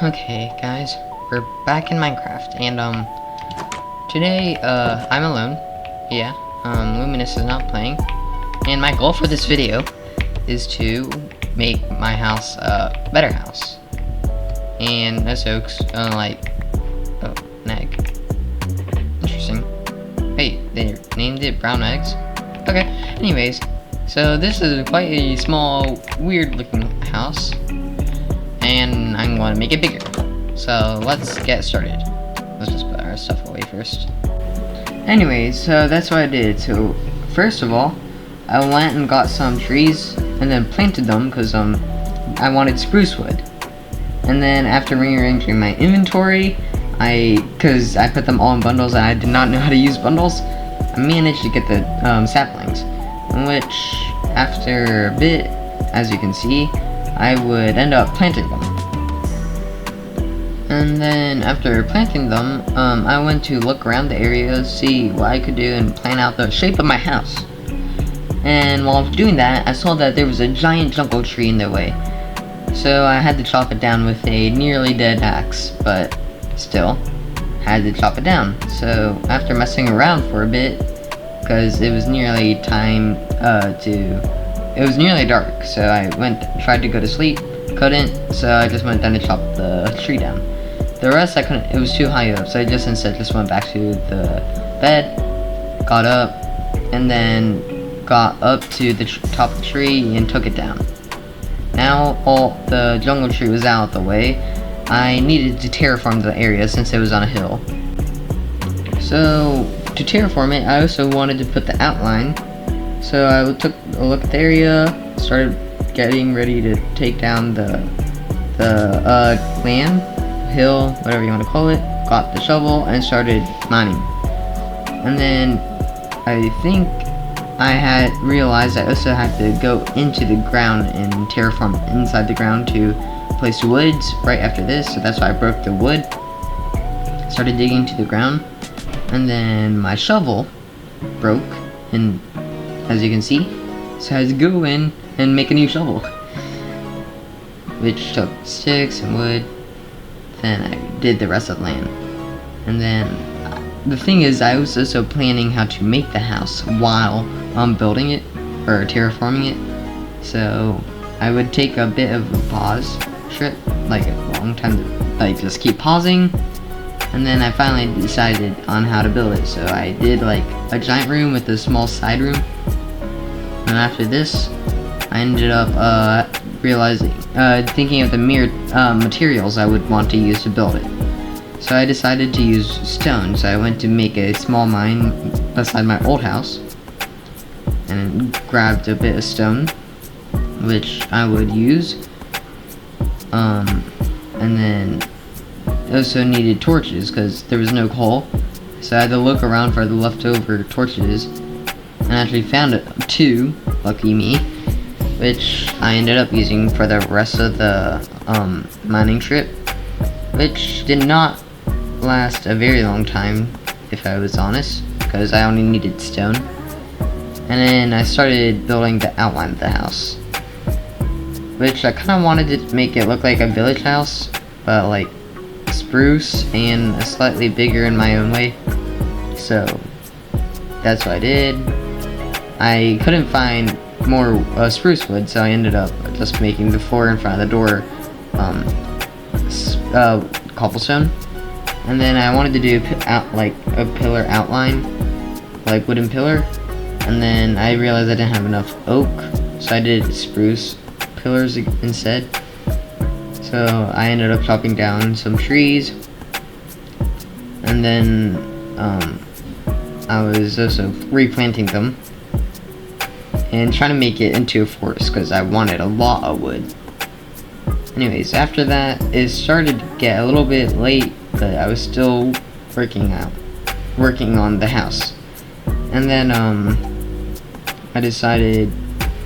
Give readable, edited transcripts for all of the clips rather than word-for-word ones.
Okay, guys, we're back in Minecraft, and today I'm alone. Yeah, Luminous is not playing, and my goal for this video is to make my house a better house. And also, oh, an egg. Interesting. Hey, they named it brown eggs. Okay. Anyways, so this is quite a small, weird-looking house. And I'm going to make it bigger. So let's get started. Let's just put our stuff away first. Anyways, so that's what I did. So first of all, I went and got some trees and then planted them because I wanted spruce wood. And then after rearranging my inventory, because I put them all in bundles and I did not know how to use bundles, I managed to get the saplings, which after a bit, as you can see, I would end up planting them. And then after planting them, I went to look around the area, see what I could do, and plan out the shape of my house. And while I was doing that, I saw that there was a giant jungle tree in the way. So I had to chop it down with a nearly dead axe, but still, had to chop it down. So after messing around for a bit, because it was nearly time it was nearly dark, so I tried to go to sleep, couldn't, so I just went down to chop the tree down. The rest I couldn't, it was too high up, so I instead went back to the bed, got up, and then got up to the top of the tree and took it down. Now all the jungle tree was out of the way, I needed to terraform the area since it was on a hill. So to terraform it, I also wanted to put the outline. So I took a look at the area, started getting ready to take down the land, hill, whatever you want to call it, got the shovel, and started mining. And then I think I had realized I also had to go into the ground and terraform inside the ground to place woods right after this, so that's why I broke the wood, started digging to the ground, and then my shovel broke, and as you can see, so I had to go in and make a new shovel, which took sticks and wood. Then I did the rest of the land. And then the thing is, I was also planning how to make the house while I'm building it or terraforming it. So I would take a bit of a pause trip, like a long time to just keep pausing. And then I finally decided on how to build it. So I did like a giant room with a small side room. And after this, I ended up thinking of the materials I would want to use to build it. So I decided to use stone. So I went to make a small mine beside my old house, and grabbed a bit of stone, which I would use. And then also needed torches because there was no coal. So I had to look around for the leftover torches, and actually found two, lucky me, which I ended up using for the rest of the mining trip, which did not last a very long time, if I was honest, because I only needed stone. And then I started building the outline of the house, which I kind of wanted to make it look like a village house, but like spruce and slightly bigger in my own way. So that's what I did. I couldn't find more spruce wood, so I ended up just making the floor in front of the door cobblestone. And then I wanted to do a pillar outline, like wooden pillar. And then I realized I didn't have enough oak, so I did spruce pillars instead. So I ended up chopping down some trees, and then I was also replanting them and trying to make it into a forest because I wanted a lot of wood. Anyways, after that, it started to get a little bit late, but I was still working on the house. And then I decided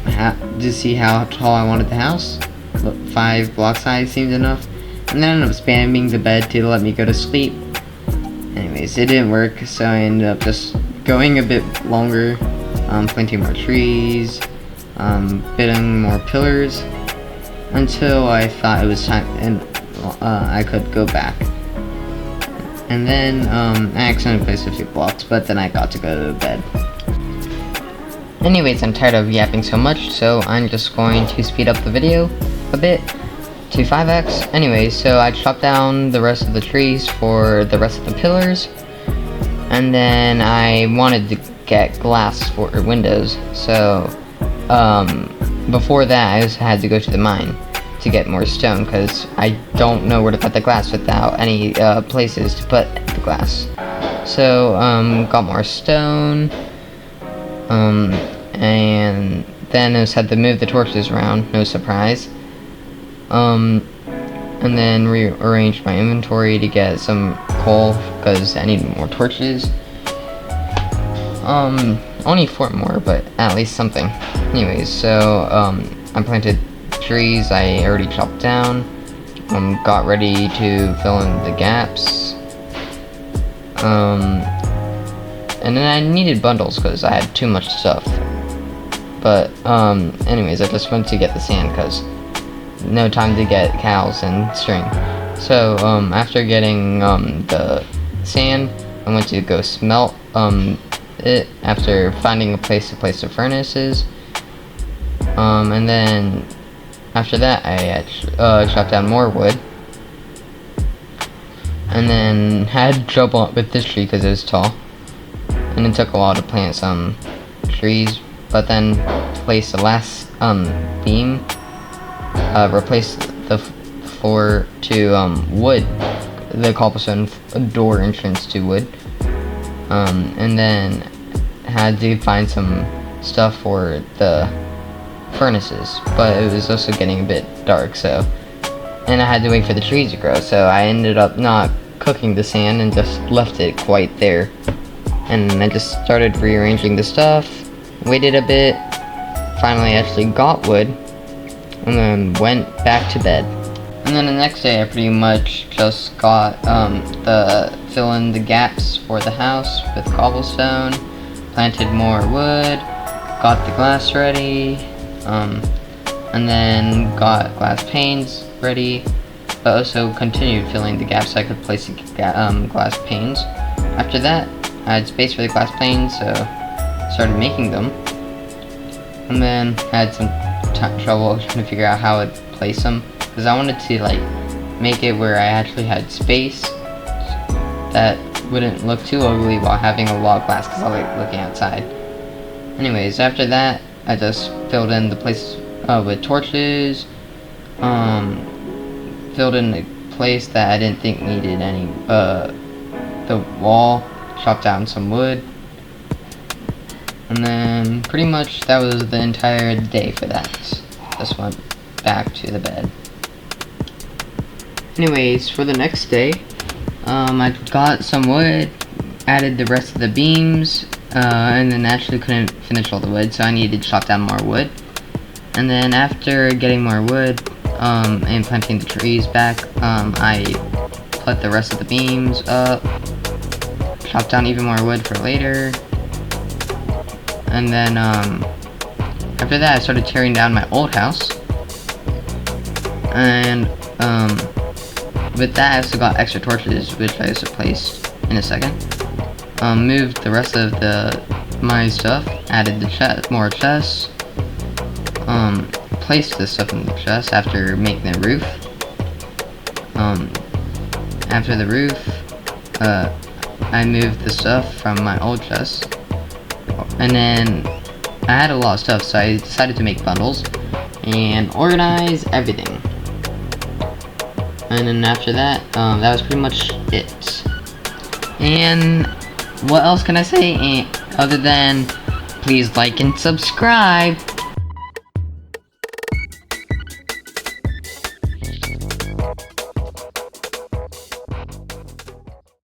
to see how tall I wanted the house. 5 blocks high seemed enough. And then I ended up spamming the bed to let me go to sleep. Anyways, it didn't work, so I ended up just going a bit longer, planting more trees, building more pillars, until I thought it was time, and I could go back. And then I accidentally placed a few blocks, but then I got to go to bed. Anyways, I'm tired of yapping so much, so I'm just going to speed up the video a bit to 5x. Anyways, so I chopped down the rest of the trees for the rest of the pillars, and then I wanted to get glass for windows, so before that I just had to go to the mine to get more stone, because I don't know where to put the glass without any places to put the glass. So got more stone, and then I just had to move the torches around, no surprise. And then rearrange my inventory to get some coal, because I need more torches. Only 4 more, but at least something. Anyways, so I planted trees I already chopped down. Got ready to fill in the gaps. And then I needed bundles because I had too much stuff. But anyways, I just went to get the sand because no time to get cows and string. So after getting the sand, I went to go smelt it after finding a place to place the furnaces. And then after that I chopped down more wood, and then had trouble with this tree because it was tall, and it took a while to plant some trees, but then placed the last beam, replaced the floor to wood, the cobblestone door entrance to wood, and then had to find some stuff for the furnaces, but it was also getting a bit dark, so, and I had to wait for the trees to grow, so I ended up not cooking the sand and just left it quite there. And I just started rearranging the stuff, waited a bit, finally actually got wood, and then went back to bed. And then the next day I pretty much just got the fill in the gaps for the house with cobblestone, planted more wood, got the glass ready, and then got glass panes ready, but also continued filling the gaps so I could place the glass panes. After that, I had space for the glass panes, so started making them, and then had some trouble trying to figure out how I'd place them, because I wanted to like make it where I actually had space that wouldn't look too ugly while having a lot of glass, because I like looking outside. Anyways, after that I just filled in the place with torches, filled in the place that I didn't think needed any, the wall, chopped down some wood, and then pretty much that was the entire day for that. Just went back to the bed. Anyways, for the next day, I got some wood, added the rest of the beams, and then actually couldn't finish all the wood, so I needed to chop down more wood. And then after getting more wood, and planting the trees back, I put the rest of the beams up, chopped down even more wood for later, and then after that I started tearing down my old house, and with that I also got extra torches, which I also placed in a second. Moved the rest of my stuff, added the more chests, placed this stuff in the chest after making the roof. After the roof, I moved the stuff from my old chest, and then I had a lot of stuff, so I decided to make bundles and organize everything. And then after that, that was pretty much it. And what else can I say other than please like and subscribe?